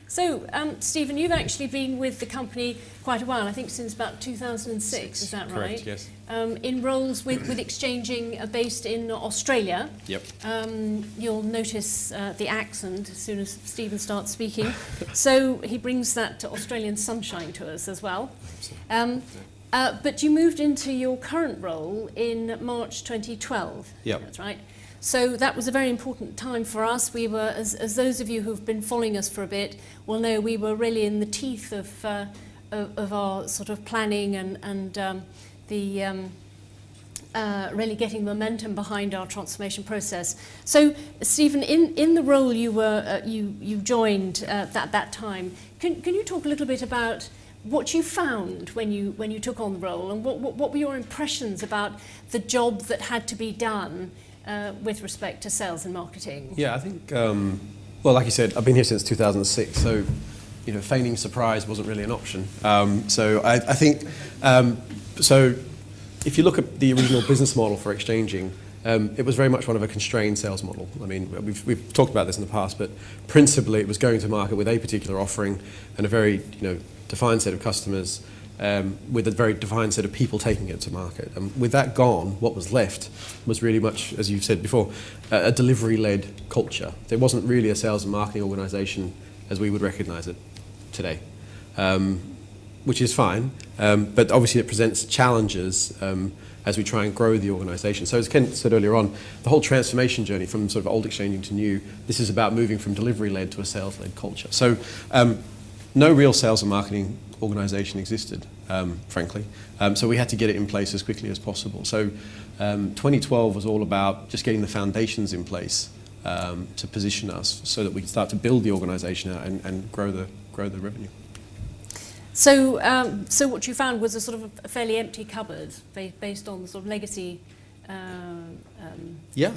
So, Stephen, you've actually been with the company quite a while, I think since about 2006, is that right? Correct, yes. In roles with Xchanging based in Australia. Yep. You'll notice the accent as soon as Stephen starts speaking. So he brings that Australian sunshine to us as well. But you moved into your current role in March 2012. Yep. That's right. So that was a very important time for us. We were, as those of you who've been following us for a bit will know, we were really in the teeth of our sort of planning and really getting momentum behind our transformation process. So, Stephen, in the role you were you joined at that time, can you talk a little bit about what you found when you took on the role, and what were your impressions about the job that had to be done with respect to sales and marketing? Yeah, I think, well, like you said, I've been here since 2006, so, feigning surprise wasn't really an option. So I think, so if you look at the original business model for Xchanging, it was very much one of a constrained sales model. I mean, we've talked about this in the past, but principally it was going to market with a particular offering and a very, defined set of customers, with a very defined set of people taking it to market. And with that gone, what was left was really much, as you've said before, a delivery-led culture. There wasn't really a sales and marketing organisation as we would recognise it today, which is fine, but obviously it presents challenges as we try and grow the organisation. So as Ken said earlier on, the whole transformation journey from sort of old Xchanging to new, this is about moving from delivery-led to a sales-led culture. So no real sales and marketing organisation existed, frankly. So we had to get it in place as quickly as possible. So 2012 was all about just getting the foundations in place to position us so that we could start to build the organisation out and grow the revenue. So, so what you found was a sort of a fairly empty cupboard based on the sort of legacy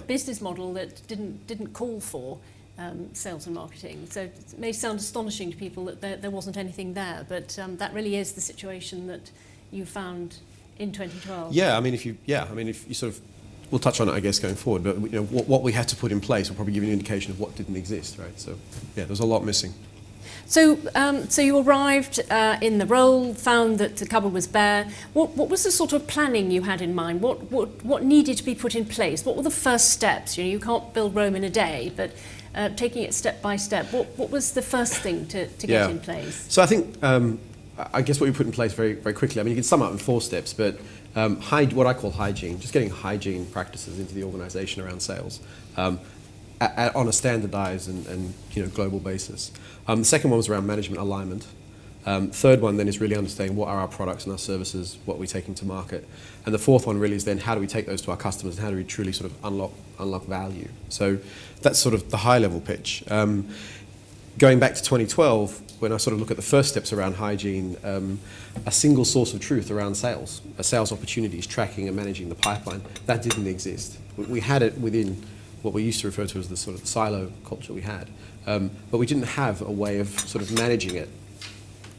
business model that didn't call for sales and marketing. So it may sound astonishing to people that there wasn't anything there, but that really is the situation that you found in 2012. Yeah, I mean, if you sort of, we'll touch on it, I guess, going forward. But what we had to put in place will probably give you an indication of what didn't exist, right? So yeah, there's a lot missing. So, so you arrived in the role, found that the cupboard was bare. What was the sort of planning you had in mind? What needed to be put in place? What were the first steps? You can't build Rome in a day, but taking it step by step, what was the first thing to get in place? So I think, I guess what we put in place very, very quickly, I mean, you can sum up in 4 steps, but what I call hygiene, just getting hygiene practices into the organisation around sales on a standardised and global basis. The second one was around management alignment. Third one then is really understanding what are our products and our services, what we're taking to market. And the fourth one really is then how do we take those to our customers and how do we truly sort of unlock value. So that's sort of the high level pitch. Going back to 2012, when I sort of look at the first steps around hygiene, a single source of truth around sales, sales opportunities, tracking and managing the pipeline, that didn't exist. We had it within what we used to refer to as the sort of silo culture we had, but we didn't have a way of sort of managing it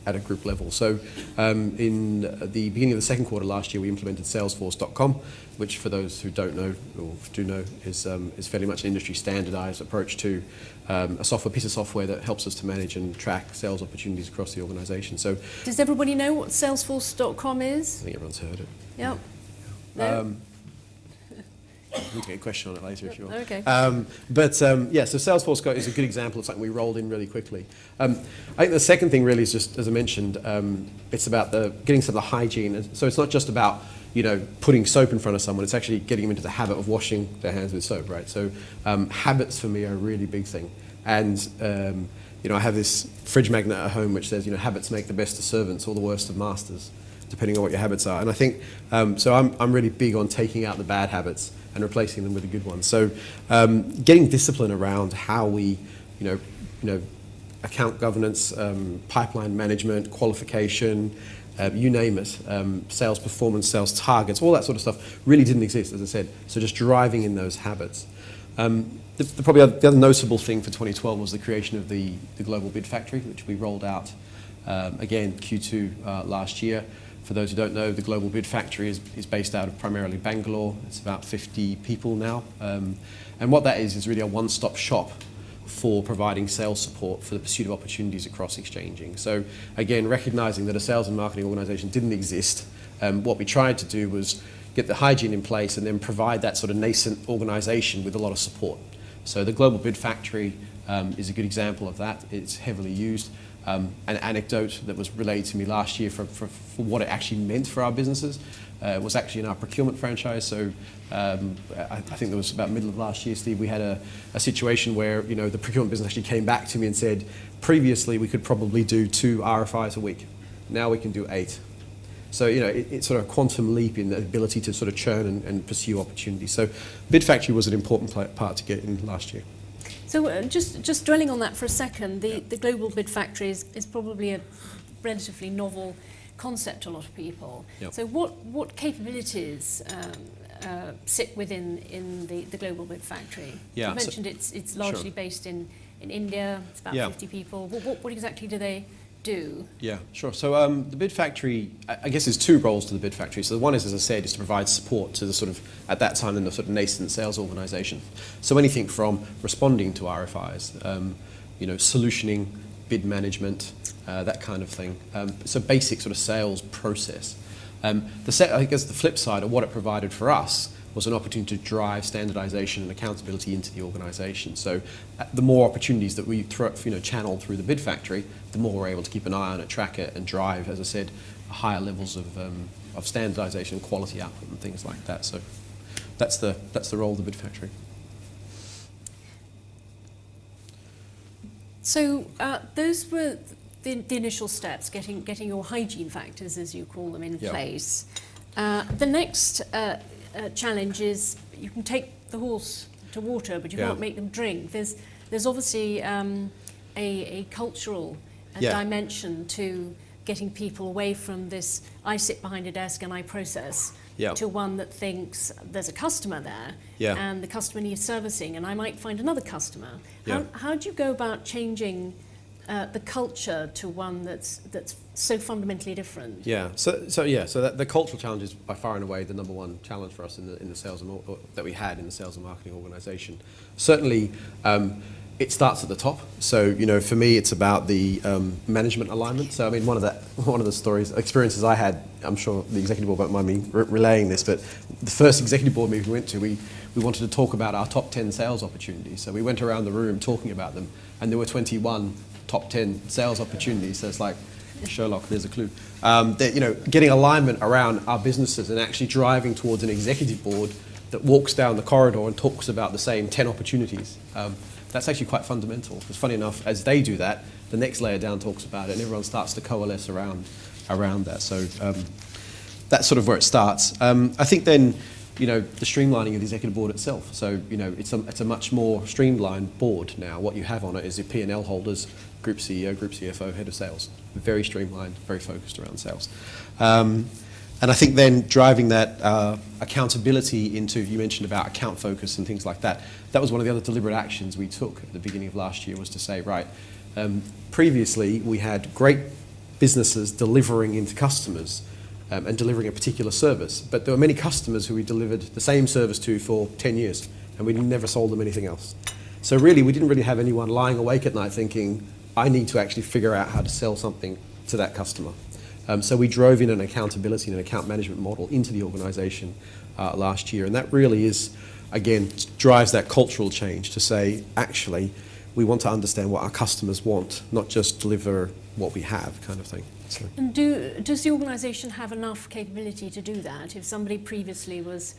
at a group level. So in the beginning of the second quarter last year, we implemented Salesforce.com, which for those who don't know or do know is fairly much an industry standardized approach to a piece of software that helps us to manage and track sales opportunities across the organization. So does everybody know what Salesforce.com is? I think everyone's heard it. Yep. No? We can get a question on it later if you want. Okay. Yeah, so Salesforce is a good example of something we rolled in really quickly. I think the second thing really is just, as I mentioned, it's about getting some of the hygiene. So it's not just about putting soap in front of someone, it's actually getting them into the habit of washing their hands with soap, right? So habits for me are a really big thing. And I have this fridge magnet at home which says, habits make the best of servants or the worst of masters, depending on what your habits are. And I think, so I'm really big on taking out the bad habits and replacing them with the good ones. So getting discipline around how we, account governance, pipeline management, qualification, you name it, sales performance, sales targets, all that sort of stuff really didn't exist, as I said. So just driving in those habits. Probably the other notable thing for 2012 was the creation of the Global Bid Factory, which we rolled out again Q2 last year. For those who don't know, the Global Bid Factory is based out of primarily Bangalore. It's about 50 people now. And what that is really a one-stop shop for providing sales support for the pursuit of opportunities across Xchanging. So again, recognizing that a sales and marketing organization didn't exist, what we tried to do was get the hygiene in place and then provide that sort of nascent organization with a lot of support. So the Global Bid Factory is a good example of that. It's heavily used. An anecdote that was relayed to me last year for what it actually meant for our businesses was actually in our procurement franchise. So I think it was about middle of last year, Steve, we had a situation where the procurement business actually came back to me and said, previously we could probably do 2 RFIs a week. Now we can do 8. So it's sort of a quantum leap in the ability to sort of churn and pursue opportunities. So Bid Factory was an important part to get in last year. So just dwelling on that for a second, the Global Bid Factory is probably a relatively novel concept to a lot of people. Yep. So what capabilities sit within the Global Bid Factory? Yeah, you mentioned it's largely sure. based in India. It's about 50 people. What exactly do they do? Yeah, sure. So the Bid Factory, I guess there's 2 roles to the Bid Factory. So the one is, as I said, is to provide support to the sort of, at that time, in the sort of nascent sales organization. So anything from responding to RFIs, solutioning, bid management, that kind of thing. So basic sort of sales process. I guess the flip side of what it provided for us was an opportunity to drive standardization and accountability into the organization. So the more opportunities that we channel through the Bid Factory, the more we're able to keep an eye on it, track it, and drive, as I said, higher levels of standardization and quality output and things like that. So that's the role of the Bid Factory. So those were the initial steps, getting your hygiene factors, as you call them, in place. The next challenge is you can take the horse to water, but you can't make them drink. There's obviously a cultural dimension to getting people away from this I sit behind a desk and I process to one that thinks there's a customer there and the customer needs servicing and I might find another customer. How do you go about changing the culture to one that's so fundamentally different? So the cultural challenge is by far and away the number one challenge for us in the sales that we had in the sales and marketing organisation. Certainly, it starts at the top. So for me, it's about the management alignment. So I mean, one of the experiences I had, I'm sure the executive board won't mind me relaying this, but the first executive board meeting we went to, we wanted to talk about our top 10 sales opportunities. So we went around the room talking about them, and there were 21 top 10 sales opportunities. So it's like, Sherlock, there's a clue. Getting alignment around our businesses and actually driving towards an executive board that walks down the corridor and talks about the same 10 opportunities. That's actually quite fundamental. Because funny enough, as they do that, the next layer down talks about it and everyone starts to coalesce around that. So that's sort of where it starts. I think then, the streamlining of the executive board itself. So, it's a much more streamlined board now. What you have on it is the P&L holders, Group CEO, Group CFO, Head of Sales. Very streamlined, very focused around sales. And I think then driving that accountability into, you mentioned about account focus and things like that. That was one of the other deliberate actions we took at the beginning of last year, was to say, right, previously we had great businesses delivering into customers and delivering a particular service. But there were many customers who we delivered the same service to for 10 years, and we never sold them anything else. So really, we didn't really have anyone lying awake at night thinking, I need to actually figure out how to sell something to that customer. So we drove in an accountability and an account management model into the organisation last year. And that really is, again, drives that cultural change to say, actually, we want to understand what our customers want, not just deliver what we have, kind of thing. So. And does the organisation have enough capability to do that? If somebody previously was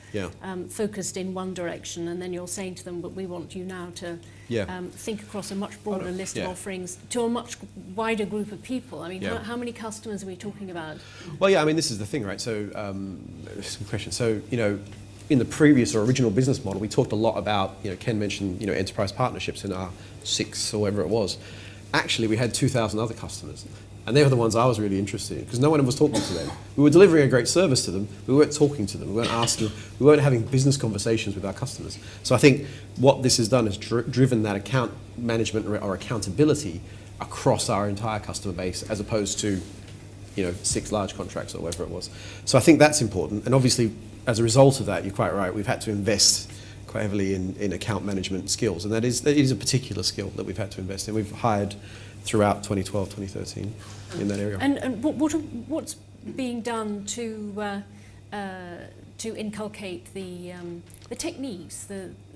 focused in one direction and then you're saying to them, but we want you now to think across a much broader list of offerings to a much wider group of people. I mean, how many customers are we talking about? Well, I mean, this is the thing, right? So, some questions. So, in the previous or original business model, we talked a lot about, Ken mentioned, enterprise partnerships in our 6 or whatever it was. Actually, we had 2,000 other customers. And they were the ones I was really interested in, because no one was talking to them. We were delivering a great service to them, we weren't talking to them, we weren't asking, we weren't having business conversations with our customers. So I think what this has done is driven that account management or accountability across our entire customer base, as opposed to 6 large contracts or whatever it was. So I think that's important. And obviously, as a result of that, you're quite right, we've had to invest quite heavily in account management skills, and that is a particular skill that we've had to invest in. We've hired throughout 2012, 2013 in that area. And what's being done to inculcate the techniques,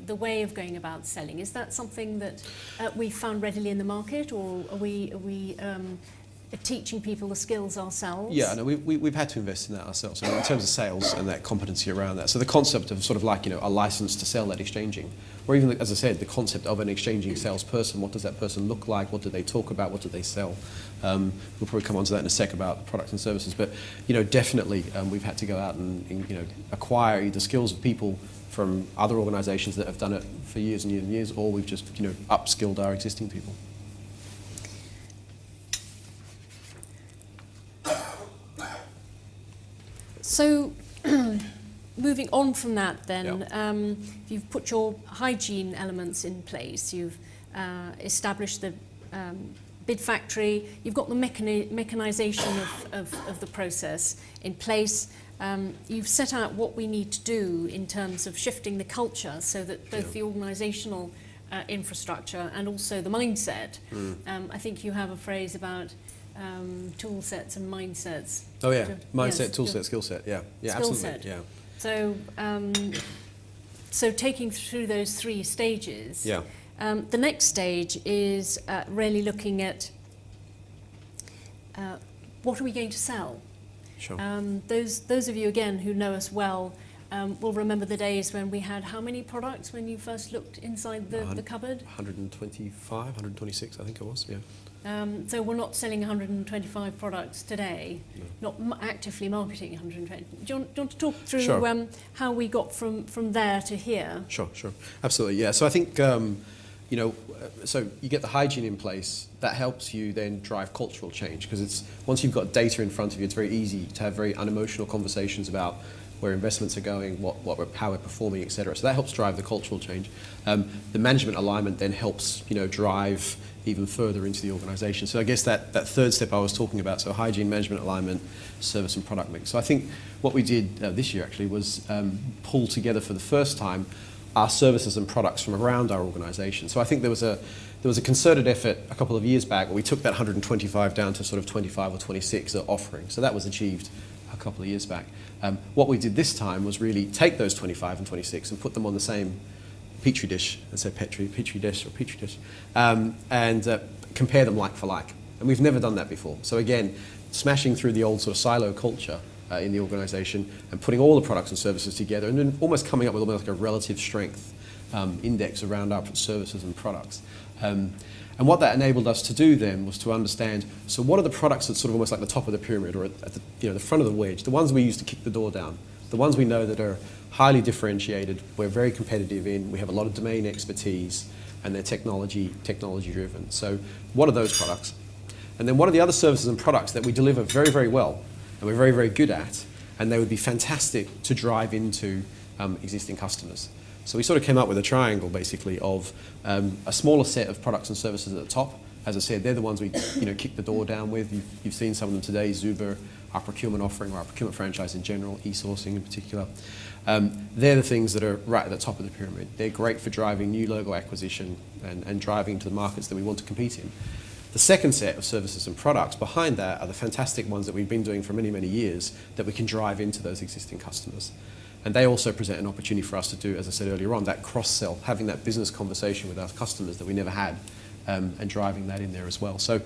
the way of going about selling? Is that something that we found readily in the market, or are we teaching people the skills ourselves? Yeah, no, we've had to invest in that ourselves. So in terms of sales and that competency around that. So the concept of sort of like, a license to sell at Xchanging, or even, as I said, the concept of an Xchanging salesperson. What does that person look like? What do they talk about? What do they sell? We'll probably come on to that in a sec about products and services. But, definitely we've had to go out and acquire either skills of people from other organisations that have done it for years and years and years, or we've just, upskilled our existing people. So, moving on from that then, you've put your hygiene elements in place, you've established the bid factory, you've got the mechanisation of the process in place, you've set out what we need to do in terms of shifting the culture so that both the organisational infrastructure and also the mindset, I think you have a phrase about tool sets and mindsets. Oh yeah, mindset, tool set, skill set. Yeah, skill absolutely. Set. Yeah. So, so taking through those 3 stages. Yeah. The next stage is really looking at what are we going to sell. Sure. Those of you again who know us well will remember the days when we had how many products when you first looked inside the cupboard? 125, 126, I think it was. Yeah. So we're not selling 125 products today, not actively marketing 120. Do you want to talk through how we got from there to here? Sure. Absolutely, yeah. So I think, so you get the hygiene in place, that helps you then drive cultural change, because once you've got data in front of you, it's very easy to have very unemotional conversations about where investments are going, how we're performing, etc. So that helps drive the cultural change. The management alignment then helps, drive even further into the organisation. So I guess that third step I was talking about, so hygiene, management alignment, service and product mix. So I think what we did this year actually was pull together for the first time our services and products from around our organisation. So I think there was a concerted effort a couple of years back where we took that 125 down to sort of 25 or 26 offerings. So that was achieved a couple of years back. What we did this time was really take those 25 and 26 and put them on the same petri dish, and say petri dish, and compare them like for like. And we've never done that before. So again, smashing through the old sort of silo culture in the organisation and putting all the products and services together, and then almost coming up with almost like a relative strength index around our services and products. And what that enabled us to do then was to understand, so what are the products that's sort of almost like the top of the pyramid, or at the front of the wedge, the ones we use to kick the door down, the ones we know that are highly differentiated, we're very competitive in, we have a lot of domain expertise, and they're technology driven. So what are those products? And then what are the other services and products that we deliver very, very well, and we're very, very good at, and they would be fantastic to drive into existing customers. So we sort of came up with a triangle, basically, of a smaller set of products and services at the top. As I said, they're the ones we kick the door down with. You've seen some of them today, Zuber, our procurement offering, or our procurement franchise in general, e-sourcing in particular. They're the things that are right at the top of the pyramid. They're great for driving new logo acquisition and driving into the markets that we want to compete in. The second set of services and products behind that are the fantastic ones that we've been doing for many, many years that we can drive into those existing customers. And they also present an opportunity for us to do, as I said earlier on, that cross-sell, having that business conversation with our customers that we never had, and driving that in there as well. So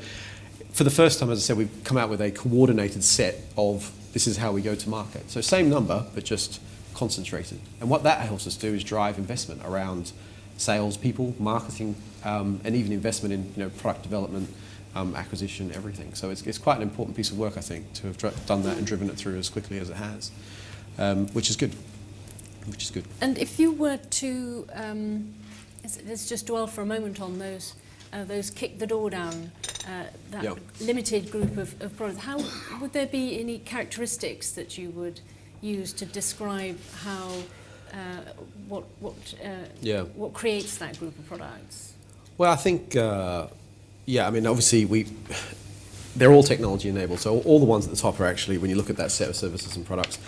for the first time, as I said, we've come out with a coordinated set of this is how we go to market. So same number, but just concentrated. And what that helps us do is drive investment around salespeople, marketing, and even investment in product development, acquisition, everything. So it's quite an important piece of work, I think, to have done that and driven it through as quickly as it has, which is good. And if you were to, let's just dwell for a moment on those kick the door down, that limited group of products, how would there be any characteristics that you would use to describe how, what creates that group of products? Well, I think, obviously they're all technology enabled. So all the ones at the top are actually, when you look at that set of services and products,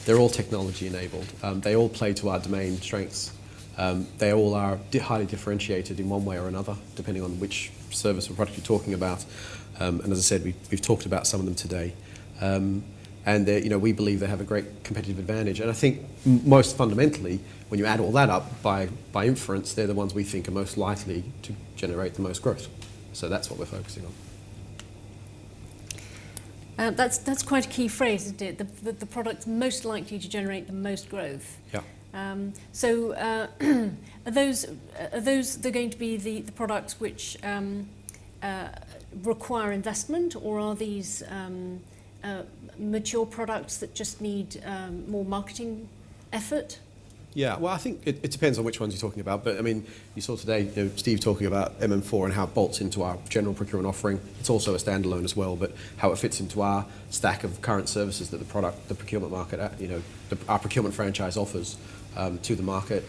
they're all technology enabled. They all play to our domain strengths. They all are highly differentiated in one way or another, depending on which service or product you're talking about. And as I said, we've talked about some of them today. And we believe they have a great competitive advantage. And I think most fundamentally, when you add all that up by inference, they're the ones we think are most likely to generate the most growth. So that's what we're focusing on. That's quite a key phrase, isn't it? The products most likely to generate the most growth. Yeah. Are those going to be the products which require investment, or are these mature products that just need more marketing effort? Yeah, well, I think it depends on which ones you're talking about. But I mean, you saw today Steve talking about MM4 and how it bolts into our general procurement offering. It's also a standalone as well, but how it fits into our stack of current services that the procurement market, our procurement franchise offers to the market.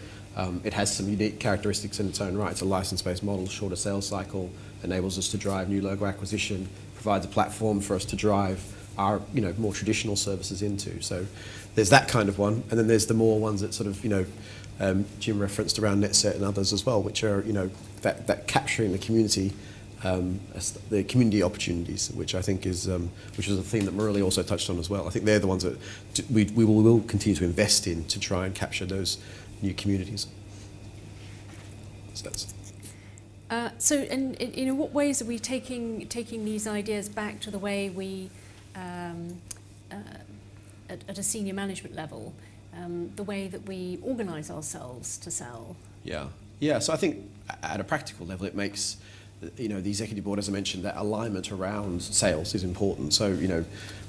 It has some unique characteristics in its own right. It's a license-based model, shorter sales cycle, enables us to drive new logo acquisition, provides a platform for us to drive our more traditional services into. So there's that kind of one, and then there's the more ones that sort of Jim referenced around NetSet and others as well, which are that capturing the community opportunities, which I think is a theme that Murali also touched on as well. I think they're the ones that we will continue to invest in to try and capture those new communities. So in what ways are we taking these ideas back to the way we at a senior management level, the way that we organise ourselves to sell? Yeah. So I think at a practical level, it makes the executive board, as I mentioned, that alignment around sales is important. So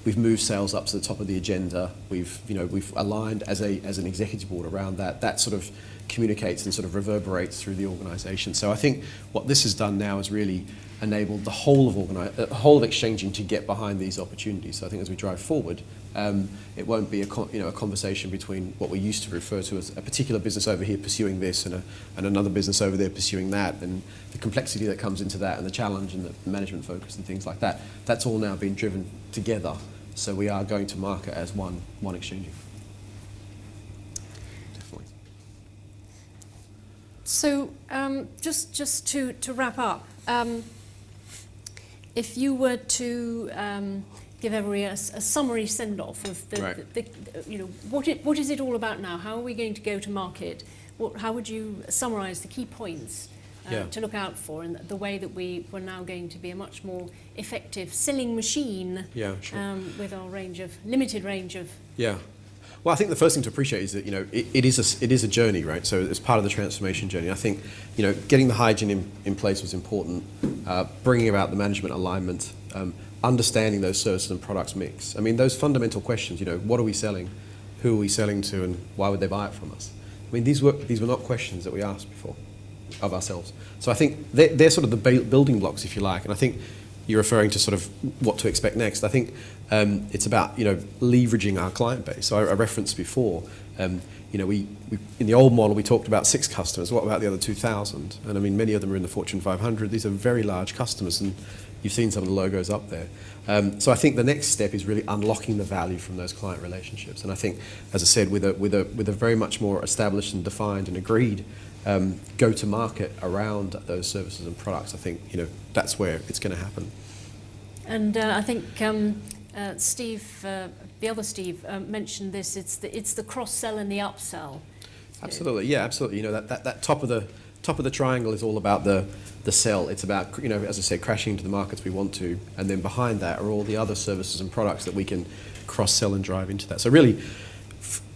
we've moved sales up to the top of the agenda. We've aligned as an executive board around that. That sort of communicates and sort of reverberates through the organisation. So I think what this has done now is really enabled the whole of Xchanging to get behind these opportunities. So I think as we drive forward, it won't be a conversation between what we used to refer to as a particular business over here pursuing this and another business over there pursuing that, and the complexity that comes into that and the challenge and the management focus and things like that. That's all now being driven together. So we are going to market as one Xchanging. Definitely. So just to wrap up, if you were to give everybody a summary send-off of what is it all about now? How are we going to go to market? How would you summarise the key points to look out for, and the way that we're now going to be a much more effective selling machine with our limited range of... Yeah. Well, I think the first thing to appreciate is that it is a journey, right? So it's part of the transformation journey. I think getting the hygiene in place was important, bringing about the management alignment, understanding those services and products mix. I mean, those fundamental questions. What are we selling, who are we selling to, and why would they buy it from us? I mean, these were not questions that we asked before of ourselves. So I think they're sort of the building blocks, if you like. And I think you're referring to sort of what to expect next. I think it's about leveraging our client base. So I referenced before, we in the old model we talked about 6 customers. What about the other 2,000? And I mean, many of them are in the Fortune 500. These are very large customers, and you've seen some of the logos up there. So I think the next step is really unlocking the value from those client relationships. And I think, as I said, with a very much more established and defined and agreed go-to-market around those services and products, I think that's where it's going to happen. And I think Steve, the other Steve, mentioned this. It's the cross-sell and the upsell. Absolutely, yeah, absolutely. That top of the triangle is all about the sell. It's about as I said, crashing into the markets we want to, and then behind that are all the other services and products that we can cross-sell and drive into that. So really,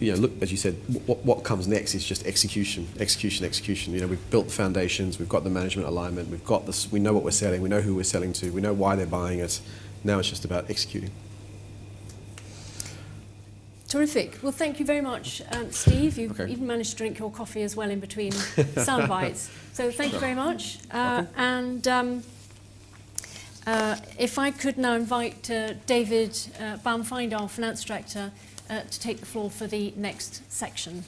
look, as you said, what comes next is just execution. We've built the foundations, we've got the management alignment, we know what we're selling, we know who we're selling to, we know why they're buying it. Now it's just about executing. Terrific. Well, thank you very much, Steve. You've even managed to drink your coffee as well in between sound bites. So thank you very much. And if I could now invite David Baumfind, our Finance Director, to take the floor for the next section.